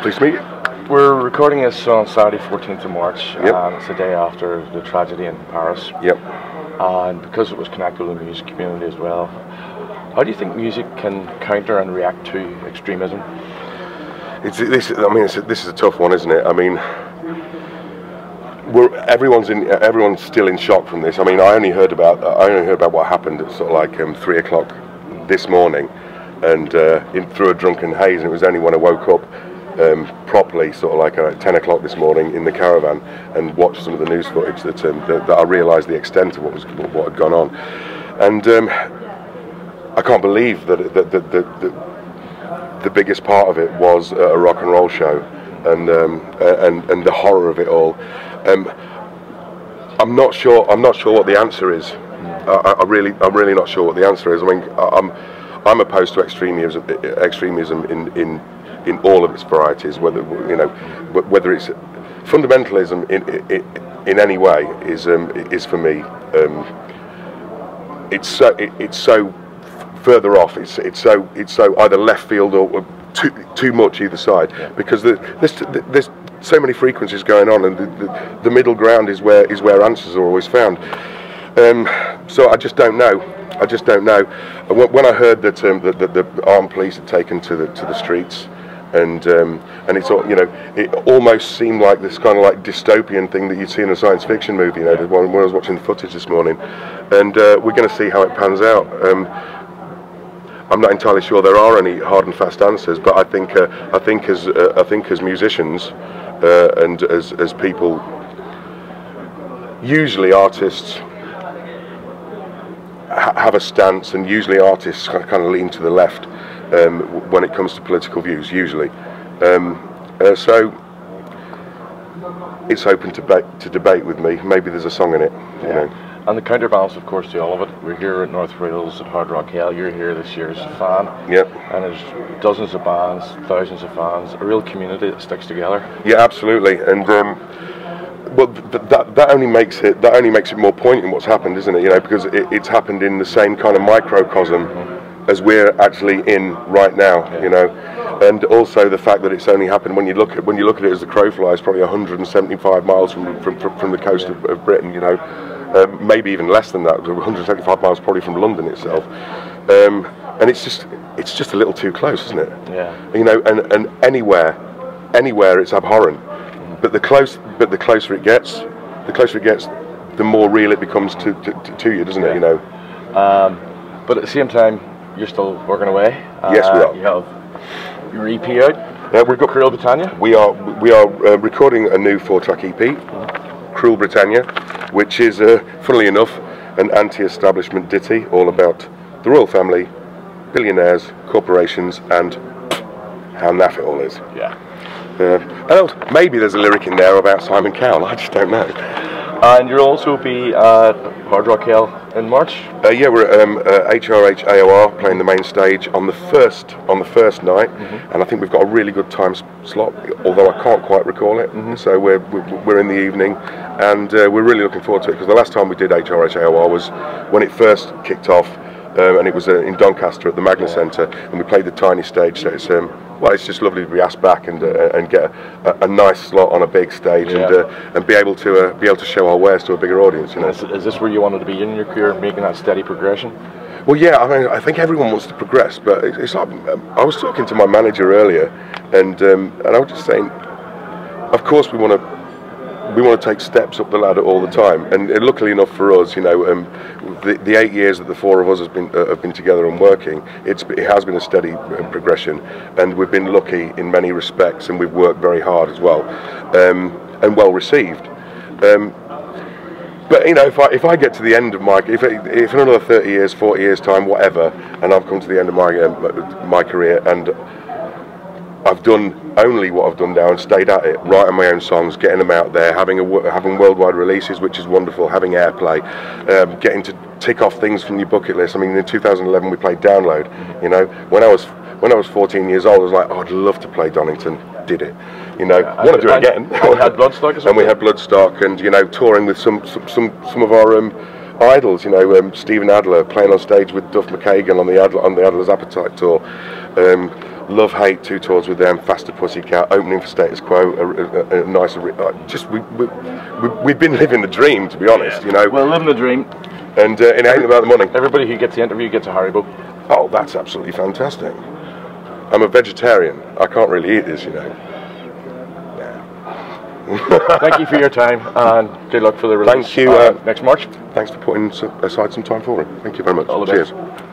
Pleased to meet you. We're recording this on Saturday, 14th of March, Yep. and it's the day after the tragedy in Paris. Yep. And because it was connected with the music community as well, how do you think music can counter and react to extremism? This is a tough one, isn't it? I mean, everyone's still in shock from this. I mean, I only heard about what happened at sort of like 3 o'clock this morning, and through a drunken haze. And it was only when I woke up properly, sort of like at 10 o'clock this morning in the caravan, and watched some of the news footage that I realised the extent of what had gone on. And I can't believe that the biggest part of it was a rock and roll show, and the horror of it all. I'm not sure what the answer is. I'm really not sure what the answer is. I mean, I'm opposed to extremism in all of its varieties. Whether it's fundamentalism in any way is for me. It's so further off. It's so either left field or too much either side, because there's so many frequencies going on, and the middle ground is where answers are always found. So I just don't know. When I heard that the armed police had taken to the streets, and it's all, it almost seemed like this kind of like dystopian thing that you'd see in a science fiction movie. When I was watching the footage this morning, and we're going to see how it pans out. I'm not entirely sure there are any hard and fast answers, but I think as musicians and as people, usually artists have a stance, and usually artists kind of lean to the left when it comes to political views. Usually, so it's open to debate with me. Maybe there's a song in it, you know. And the counterbalance, of course, to all of it, we're here at North Wales at Out Kaine. You're here this year as a fan. Yep. And there's dozens of bands, thousands of fans, a real community that sticks together. Yeah, absolutely. And well, that only makes it more poignant what's happened, isn't it? Because it's happened in the same kind of microcosm as we're actually in right now. And also the fact that it's only happened when you look at it as the crow flies, probably 175 miles from the coast of Britain. Maybe even less than that, 175 miles probably from London itself, and it's just a little too close, isn't it? Yeah. And anywhere it's abhorrent, but the closer it gets, the more real it becomes to you, doesn't it? But at the same time, you're still working away. Yes, we are. You have your EP out. Yeah, we've got Cruel Britannia. We are recording a new 4-track EP. Cruel Britannia, which is, funnily enough, an anti-establishment ditty all about the royal family, billionaires, corporations, and how naff it all is. Yeah. Maybe there's a lyric in there about Simon Cowell. I just don't know. And you'll also be at Hard Rock Hill in March. Yeah, we're at HRH AOR playing the main stage on the first night, and I think we've got a really good time slot, although I can't quite recall it. So we're in the evening, and we're really looking forward to it, because the last time we did HRH AOR was when it first kicked off, and it was in Doncaster at the Magna Centre, and we played the tiny stage. So it's just lovely to be asked back and get a nice slot on a big stage, and be able to show our wares to a bigger audience. Is this where you wanted to be in your career, making that steady progression? Well, yeah. I mean, I think everyone wants to progress, but it's like I was talking to my manager earlier, and I was just saying, of course we want to take steps up the ladder all the time, and luckily enough for us, the 8 years that the four of us have been together and working, it has been a steady progression, and we've been lucky in many respects, and we've worked very hard as well, and well received. But if I get to the end of if in another 30 years, 40 years time, whatever, and I've come to the end of my career, and I've done only what I've done now and stayed at it, writing my own songs, getting them out there, having worldwide releases, which is wonderful, having airplay, getting to tick off things from your bucket list. I mean, in 2011 we played Download. When I was 14 years old, I was like, oh, I'd love to play Donington. Did it? Want to do it again. And we had Bloodstock as well. And we had Bloodstock, and touring with some of our idols. Stephen Adler playing on stage with Duff McKagan on the Adler's Appetite tour. Love-Hate, 2 tours with them, Faster Pussycat, opening for Status Quo, a nice, just we've been living the dream, to be honest, you know. Well, living the dream. And it ain't about the money. Everybody who gets the interview gets a Haribo. Oh, that's absolutely fantastic. I'm a vegetarian. I can't really eat this, you know. Thank you for your time, and good luck for the release. Thank you. Next March. Thanks for putting aside some time for it. Thank you very much. All the Cheers. best.